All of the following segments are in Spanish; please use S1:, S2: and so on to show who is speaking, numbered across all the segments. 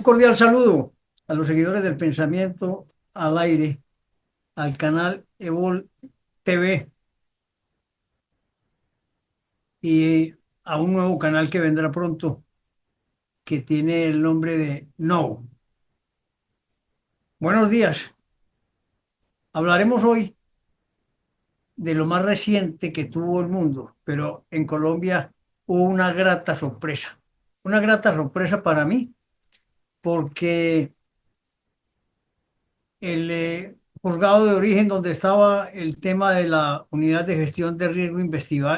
S1: cordial saludo a los seguidores del Pensamiento al Aire, al canal Evol TV y a un nuevo canal que vendrá pronto que tiene el nombre de No. Buenos días. Hablaremos hoy de lo más reciente que tuvo el mundo, pero en Colombia hubo una grata sorpresa. Una grata sorpresa para mí porque el juzgado de origen donde estaba el tema de la unidad de gestión de riesgo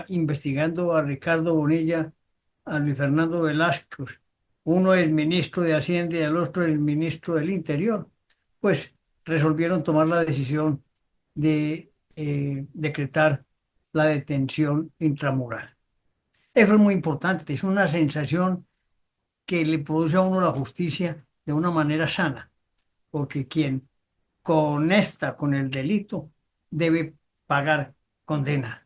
S1: investigando a Ricardo Bonilla, a Luis Fernando Velázquez, uno es ministro de Hacienda y el otro es ministro del Interior, pues resolvieron tomar la decisión de decretar la detención intramural. Eso es muy importante, es una sensación que le produce a uno la justicia de una manera sana, porque quien conecta con el delito debe pagar condena,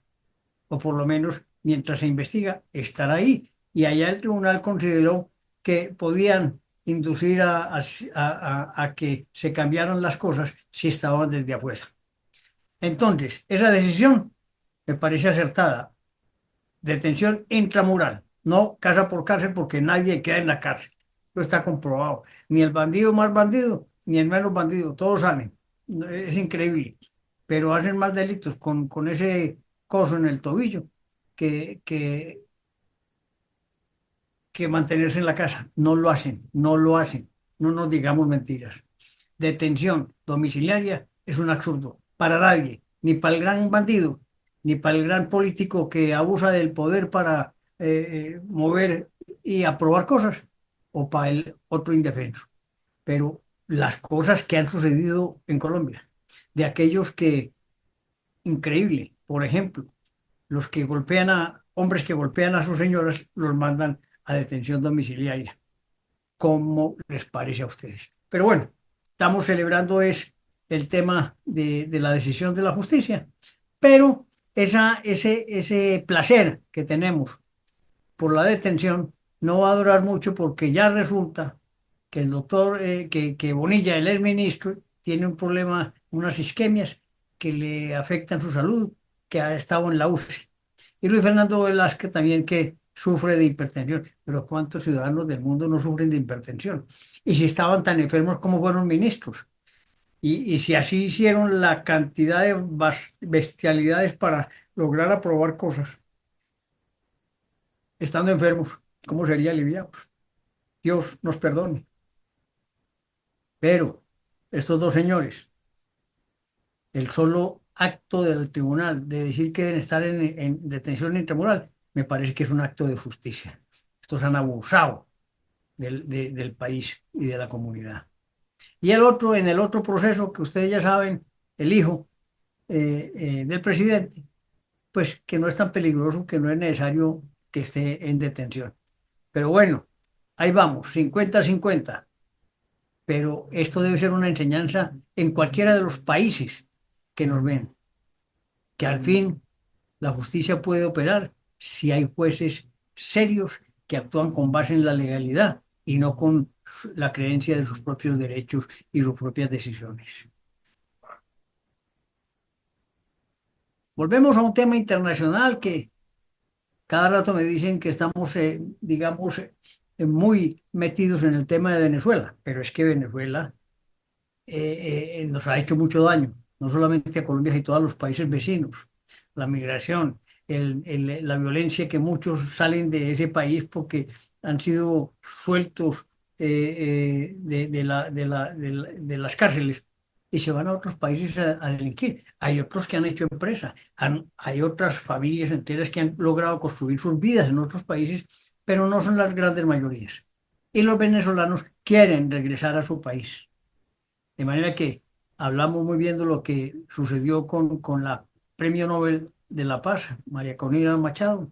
S1: o por lo menos mientras se investiga, estar ahí. Y allá el tribunal consideró que podían inducir a que se cambiaran las cosas si estaban desde afuera. Entonces, esa decisión me parece acertada. Detención intramural, no casa por cárcel porque nadie queda en la cárcel. Eso está comprobado. Ni el bandido más bandido, ni el menos bandido, todos salen. Es increíble. Pero hacen más delitos con ese coso en el tobillo que, que, que mantenerse en la casa. No lo hacen, no lo hacen. No nos digamos mentiras. Detención domiciliaria es un absurdo para nadie, ni para el gran bandido, ni para el gran político que abusa del poder para mover y aprobar cosas, o para el otro indefenso. Pero las cosas que han sucedido en Colombia, de aquellos que, increíble, por ejemplo, los que golpean a hombres que golpean a sus señoras, los mandan a detención domiciliaria. ¿Cómo les parece a ustedes? Pero bueno, estamos celebrando es el tema de la decisión de la justicia, pero ese placer que tenemos por la detención no va a durar mucho porque ya resulta que el doctor, que Bonilla, el exministro, tiene un problema, unas isquemias que le afectan su salud, que ha estado en la UCI. Y Luis Fernando Velázquez también que sufre de hipertensión. Pero ¿cuántos ciudadanos del mundo no sufren de hipertensión? Y si estaban tan enfermos como fueron ministros. Y si así hicieron la cantidad de bestialidades para lograr aprobar cosas, estando enfermos, ¿cómo sería aliviados? Dios nos perdone. Pero estos dos señores, el solo acto del tribunal de decir que deben estar en detención intramural, me parece que es un acto de justicia. Estos han abusado del país y de la comunidad. Y el otro, en el otro proceso que ustedes ya saben, el hijo del presidente, pues que no es tan peligroso, que no es necesario que esté en detención. Pero bueno, ahí vamos, 50-50. Pero esto debe ser una enseñanza en cualquiera de los países que nos ven, que al fin la justicia puede operar si hay jueces serios que actúan con base en la legalidad y no con la creencia de sus propios derechos y sus propias decisiones. Volvemos a un tema internacional que cada rato me dicen que estamos, digamos, muy metidos en el tema de Venezuela, pero es que Venezuela nos ha hecho mucho daño, no solamente a Colombia, sino a todos los países vecinos. La migración, la violencia que muchos salen de ese país porque han sido sueltos de las cárceles y se van a otros países a delinquir. Hay otros que han hecho empresa, hay otras familias enteras que han logrado construir sus vidas en otros países, pero no son las grandes mayorías. Y los venezolanos quieren regresar a su país. De manera que hablamos muy bien de lo que sucedió con la Premio Nobel de la Paz, María Corina Machado,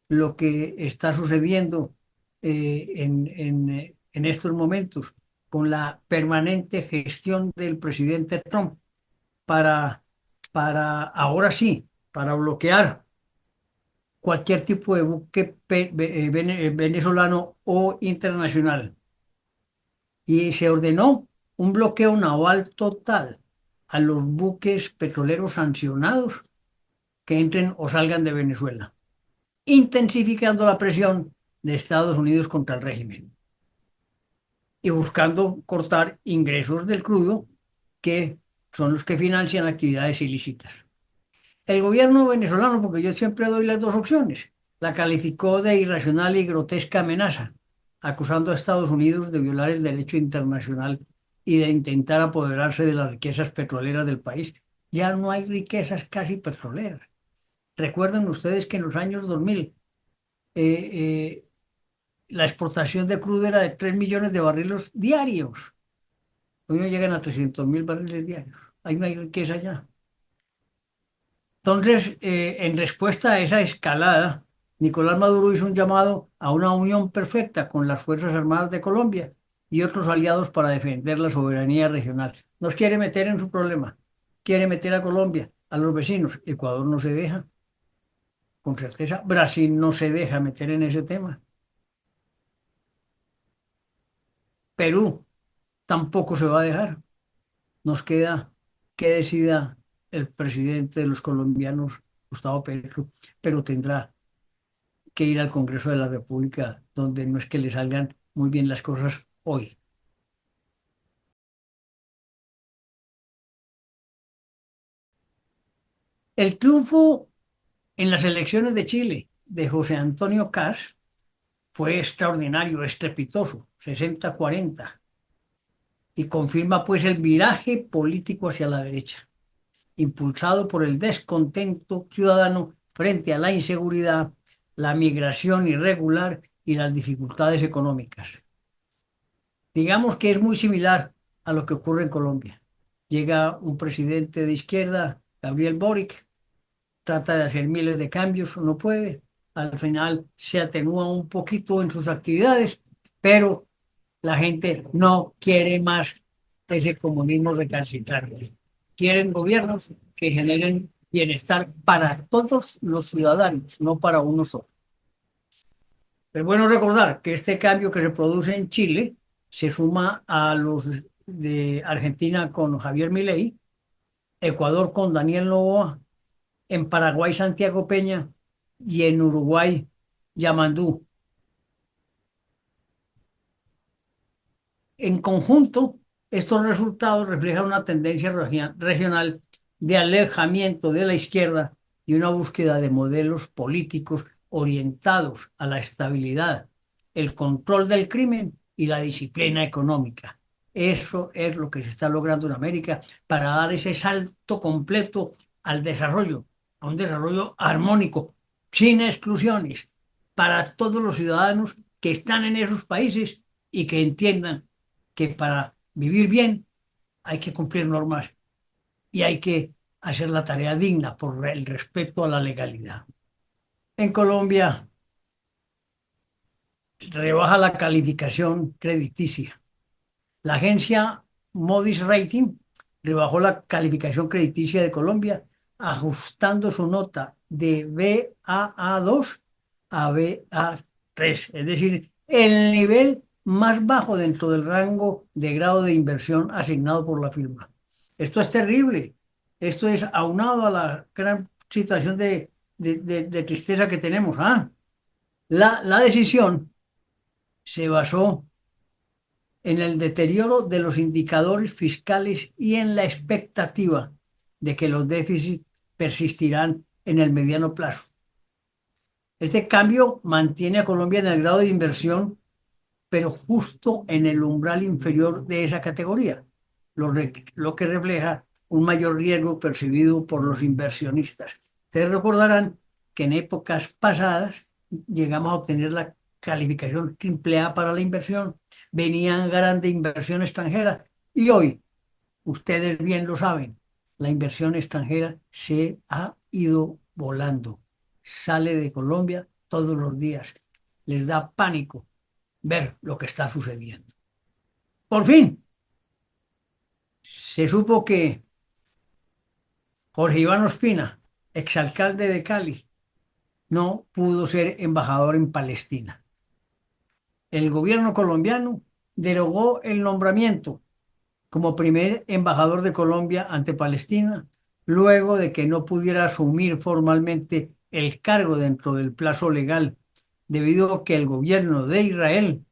S1: lo que está sucediendo en estos momentos con la permanente gestión del presidente Trump para, para ahora sí, para bloquear cualquier tipo de buque venezolano o internacional y se ordenó un bloqueo naval total a los buques petroleros sancionados que entren o salgan de Venezuela, intensificando la presión de Estados Unidos contra el régimen y buscando cortar ingresos del crudo, que son los que financian actividades ilícitas. El gobierno venezolano, porque yo siempre doy las dos opciones, la calificó de irracional y grotesca amenaza, acusando a Estados Unidos de violar el derecho internacional y de intentar apoderarse de las riquezas petroleras del país. Ya no hay riquezas casi petroleras. Recuerden ustedes que en los años 2000 eh, eh, la exportación de crudo era de 3 millones de barriles diarios. Hoy no llegan a 300.000 barriles diarios. Ahí no hay riqueza ya. Entonces, en respuesta a esa escalada, Nicolás Maduro hizo un llamado a una unión perfecta con las Fuerzas Armadas de Colombia y otros aliados para defender la soberanía regional. Nos quiere meter en su problema, quiere meter a Colombia, a los vecinos. Ecuador no se deja, con certeza. Brasil no se deja meter en ese tema. Perú tampoco se va a dejar. Nos queda que decida el presidente de los colombianos, Gustavo Petro, pero tendrá que ir al Congreso de la República, donde no es que le salgan muy bien las cosas hoy. El triunfo en las elecciones de Chile de José Antonio Caz fue extraordinario, estrepitoso, 60-40, y confirma pues el viraje político hacia la derecha, impulsado por el descontento ciudadano frente a la inseguridad, la migración irregular y las dificultades económicas. Digamos que es muy similar a lo que ocurre en Colombia. Llega un presidente de izquierda, Gabriel Boric, trata de hacer miles de cambios, no puede. Al final se atenúa un poquito en sus actividades, pero la gente no quiere más ese comunismo recalcitrante. Quieren gobiernos que generen bienestar para todos los ciudadanos, no para uno solo. Es bueno recordar que este cambio que se produce en Chile se suma a los de Argentina con Javier Milei, Ecuador con Daniel Noboa, en Paraguay Santiago Peña y en Uruguay Yamandú. En conjunto, estos resultados reflejan una tendencia regional de alejamiento de la izquierda y una búsqueda de modelos políticos orientados a la estabilidad, el control del crimen y la disciplina económica. Eso es lo que se está logrando en América para dar ese salto completo al desarrollo, a un desarrollo armónico, sin exclusiones, para todos los ciudadanos que están en esos países y que entiendan que para vivir bien hay que cumplir normas y hay que hacer la tarea digna por el respeto a la legalidad. En Colombia rebaja la calificación crediticia. La agencia Moody's Rating rebajó la calificación crediticia de Colombia, ajustando su nota de Baa2 a Ba3, es decir, el nivel más bajo dentro del rango de grado de inversión asignado por la firma. Esto es terrible. Esto es aunado a la gran situación de tristeza que tenemos. La decisión se basó en el deterioro de los indicadores fiscales y en la expectativa de que los déficits persistirán en el mediano plazo. Este cambio mantiene a Colombia en el grado de inversión, pero justo en el umbral inferior de esa categoría, lo que refleja un mayor riesgo percibido por los inversionistas. Ustedes recordarán que en épocas pasadas llegamos a obtener la calificación AAA para la inversión, venían grande inversión extranjera y hoy, ustedes bien lo saben, la inversión extranjera se ha ido volando, sale de Colombia todos los días, les da pánico ver lo que está sucediendo. Por fin, se supo que Jorge Iván Ospina, exalcalde de Cali, no pudo ser embajador en Palestina. El gobierno colombiano derogó el nombramiento como primer embajador de Colombia ante Palestina, luego de que no pudiera asumir formalmente el cargo dentro del plazo legal, debido a que el gobierno de Israel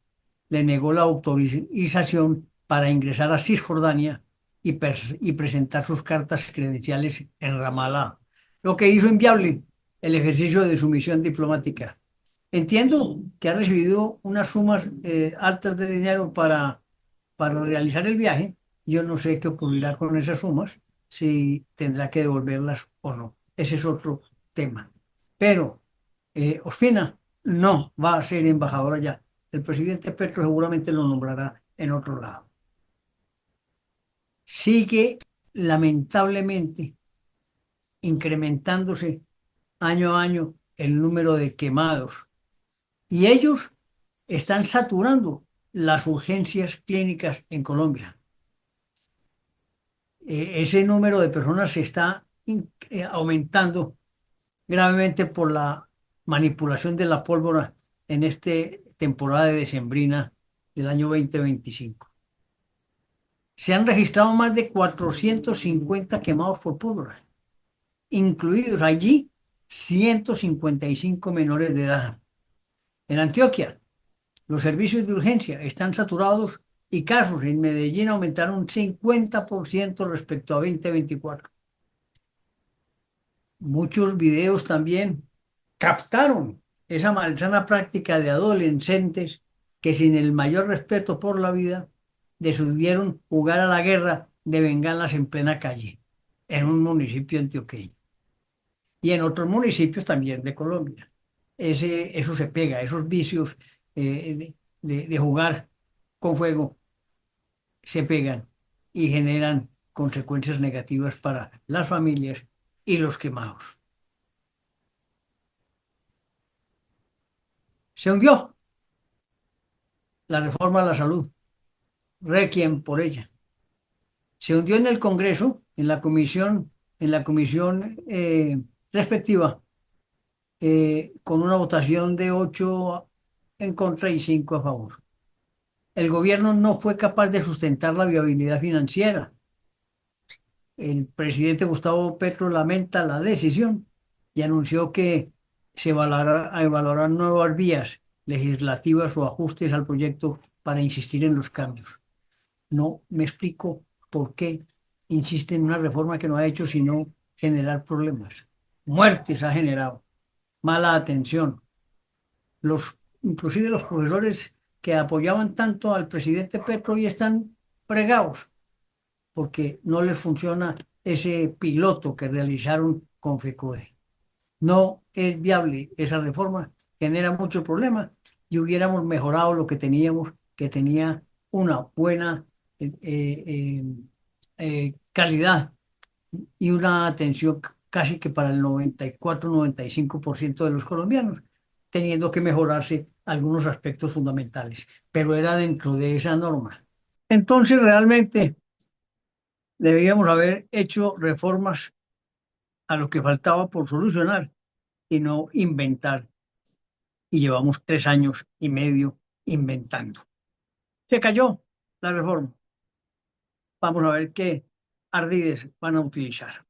S1: le negó la autorización para ingresar a Cisjordania y presentar sus cartas credenciales en Ramallah, lo que hizo inviable el ejercicio de su misión diplomática. Entiendo que ha recibido unas sumas altas de dinero para realizar el viaje. Yo no sé qué ocurrirá con esas sumas, si tendrá que devolverlas o no. Ese es otro tema. Pero Ospina no va a ser embajador allá. El presidente Petro seguramente lo nombrará en otro lado. Sigue lamentablemente incrementándose año a año el número de quemados y ellos están saturando las urgencias clínicas en Colombia. Ese número de personas se está aumentando gravemente por la manipulación de la pólvora en esta temporada de decembrina del año 2025. Se han registrado más de 450 quemados por pólvora, incluidos allí 155 menores de edad. En Antioquia, los servicios de urgencia están saturados y casos en Medellín aumentaron un 50% respecto a 2024. Muchos videos también captaron esa malsana práctica de adolescentes que sin el mayor respeto por la vida decidieron jugar a la guerra de bengalas en plena calle, en un municipio antioqueño y en otros municipios también de Colombia. Eso se pega, esos vicios de jugar con fuego se pegan y generan consecuencias negativas para las familias y los quemados. Se hundió la reforma a la salud, requiem por ella. Se hundió en el Congreso, en la comisión respectiva, con una votación de 8 en contra y 5 a favor. El gobierno no fue capaz de sustentar la viabilidad financiera. El presidente Gustavo Petro lamenta la decisión y anunció que se evaluarán nuevas vías legislativas o ajustes al proyecto para insistir en los cambios. No me explico por qué insiste en una reforma que no ha hecho sino generar problemas. Muertes ha generado, mala atención. Inclusive los profesores que apoyaban tanto al presidente Petro hoy están fregados porque no les funciona ese piloto que realizaron con FECODE. No es viable esa reforma, genera mucho problema y hubiéramos mejorado lo que teníamos, que tenía una buena calidad y una atención casi que para el 94-95% de los colombianos, teniendo que mejorarse algunos aspectos fundamentales, pero era dentro de esa norma. Entonces, realmente deberíamos haber hecho reformas a lo que faltaba por solucionar y no inventar. Y llevamos 3 años y medio inventando. Se cayó la reforma. Vamos a ver qué ardides van a utilizar.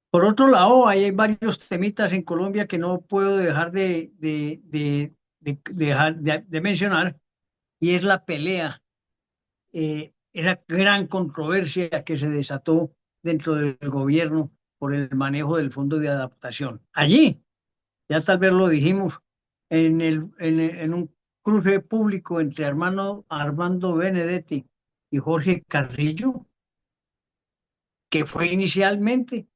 S1: Por otro lado, hay varios temitas en Colombia que no puedo dejar de mencionar, y es la pelea, esa gran controversia que se desató dentro del gobierno por el manejo del Fondo de Adaptación. Allí, ya tal vez lo dijimos, en un cruce público entre Armando Benedetti y Jorge Carrillo, que fue inicialmente,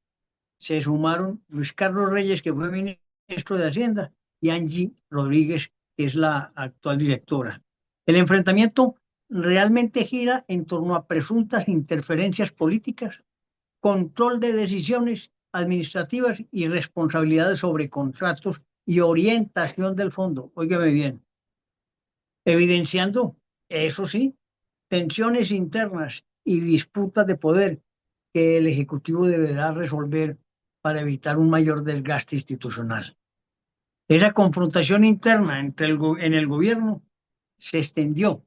S1: se sumaron Luis Carlos Reyes, que fue ministro de Hacienda, y Angie Rodríguez, que es la actual directora. El enfrentamiento realmente gira en torno a presuntas interferencias políticas, control de decisiones administrativas y responsabilidades sobre contratos y orientación del fondo. Óigame bien, evidenciando, eso sí, tensiones internas y disputas de poder que el Ejecutivo deberá resolver para evitar un mayor desgaste institucional. Esa confrontación interna en el gobierno se extendió.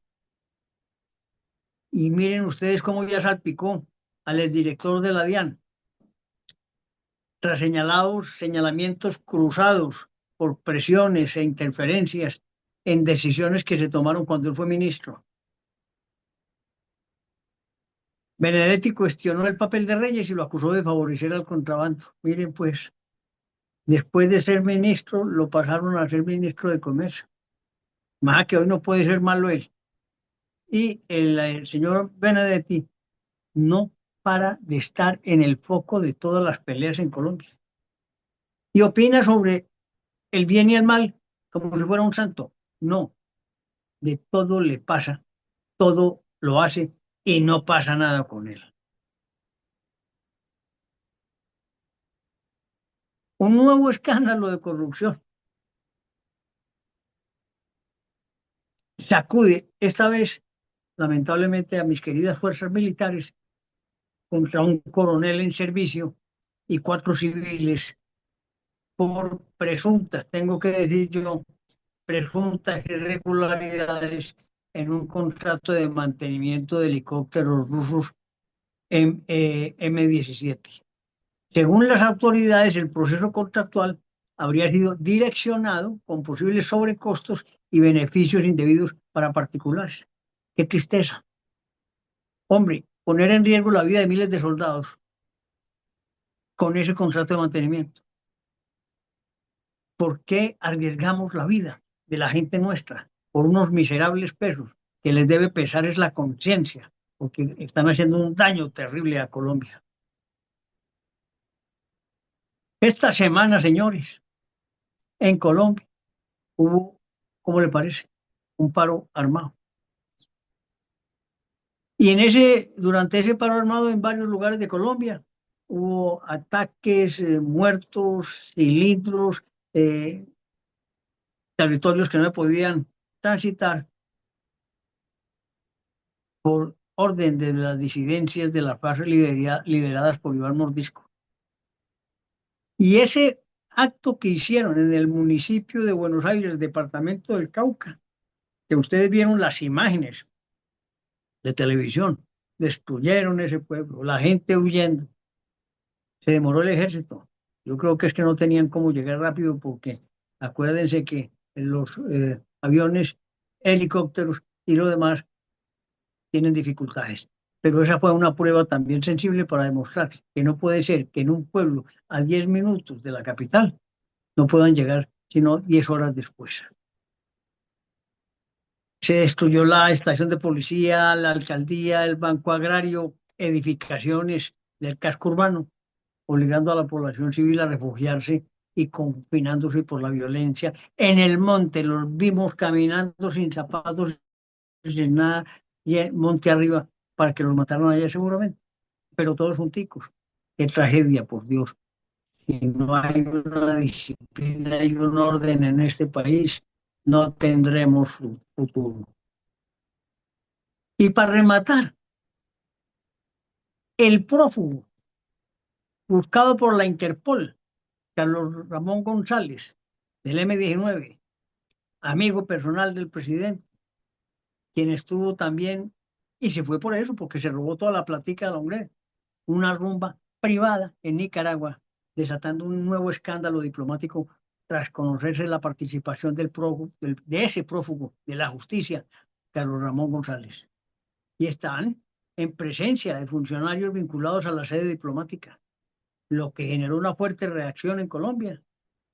S1: Y miren ustedes cómo ya salpicó al exdirector de la DIAN, tras señalamientos cruzados por presiones e interferencias en decisiones que se tomaron cuando él fue ministro. Benedetti cuestionó el papel de Reyes y lo acusó de favorecer al contrabando. Miren, pues, después de ser ministro, lo pasaron a ser ministro de Comercio. Más que hoy no puede ser malo él. Y el señor Benedetti no para de estar en el foco de todas las peleas en Colombia. Y opina sobre el bien y el mal como si fuera un santo. No, de todo le pasa, todo lo hace y no pasa nada con él. Un nuevo escándalo de corrupción sacude, esta vez, lamentablemente, a mis queridas fuerzas militares contra un coronel en servicio y cuatro civiles por presuntas, tengo que decir yo, presuntas irregularidades en un contrato de mantenimiento de helicópteros rusos M-17. Según las autoridades, el proceso contractual habría sido direccionado con posibles sobrecostos y beneficios indebidos para particulares. Qué tristeza. Hombre, poner en riesgo la vida de miles de soldados con ese contrato de mantenimiento. ¿Por qué arriesgamos la vida de la gente nuestra por unos miserables pesos que les debe pesar es la conciencia, porque están haciendo un daño terrible a Colombia? Esta semana, señores, en Colombia hubo, ¿cómo le parece? Un paro armado. Y durante ese paro armado en varios lugares de Colombia hubo ataques, muertos, cilindros, eh, territorios que no podían transitar por orden de las disidencias de las FARC lideradas por Iván Mordisco. Y ese acto que hicieron en el municipio de Buenos Aires, departamento del Cauca, que ustedes vieron las imágenes de televisión, destruyeron ese pueblo, la gente huyendo, se demoró el ejército. Yo creo que es que no tenían cómo llegar rápido porque acuérdense que los aviones, helicópteros y lo demás tienen dificultades. Pero esa fue una prueba también sensible para demostrar que no puede ser que en un pueblo a 10 minutos de la capital no puedan llegar sino 10 horas después. Se destruyó la estación de policía, la alcaldía, el banco agrario, edificaciones del casco urbano, obligando a la población civil a refugiarse y confinándose por la violencia. En el monte los vimos caminando sin zapatos, sin nada, y monte arriba para que los mataran allá seguramente, pero todos junticos. Qué tragedia, por Dios. Si no hay una disciplina y un orden en este país, no tendremos futuro. Y para rematar, el prófugo buscado por la Interpol, Carlos Ramón González, del M-19, amigo personal del presidente, quien estuvo también, y se fue por eso, porque se robó toda la platica de la UNED, una rumba privada en Nicaragua, desatando un nuevo escándalo diplomático tras conocerse la participación de ese prófugo de la justicia, Carlos Ramón González. Y están en presencia de funcionarios vinculados a la sede diplomática, lo que generó una fuerte reacción en Colombia.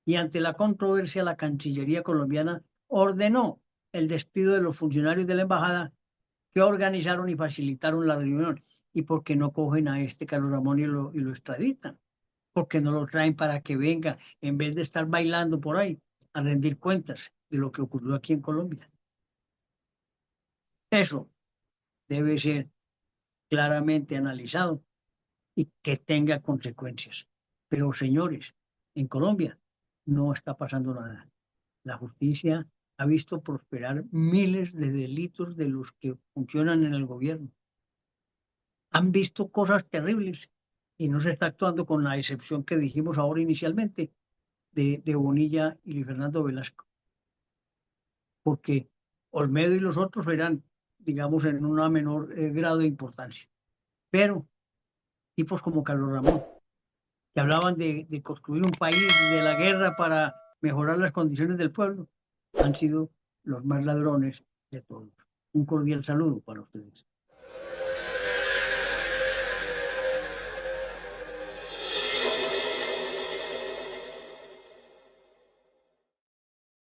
S1: Y ante la controversia, la Cancillería colombiana ordenó el despido de los funcionarios de la embajada que organizaron y facilitaron la reunión. ¿Y por qué no cogen a este Carlos Ramón y lo extraditan? ¿Por qué no lo traen para que venga en vez de estar bailando por ahí a rendir cuentas de lo que ocurrió aquí en Colombia? Eso debe ser claramente analizado y que tenga consecuencias. Pero señores, en Colombia no está pasando nada. La justicia ha visto prosperar miles de delitos de los que funcionan en el gobierno. Han visto cosas terribles y no se está actuando con la excepción que dijimos ahora inicialmente de Bonilla y Luis Fernando Velasco. Porque Olmedo y los otros eran, digamos, en un menor grado de importancia. Pero tipos como Carlos Ramón, que hablaban de construir un país, de la guerra para mejorar las condiciones del pueblo, han sido los más ladrones de todos. Un cordial saludo para ustedes.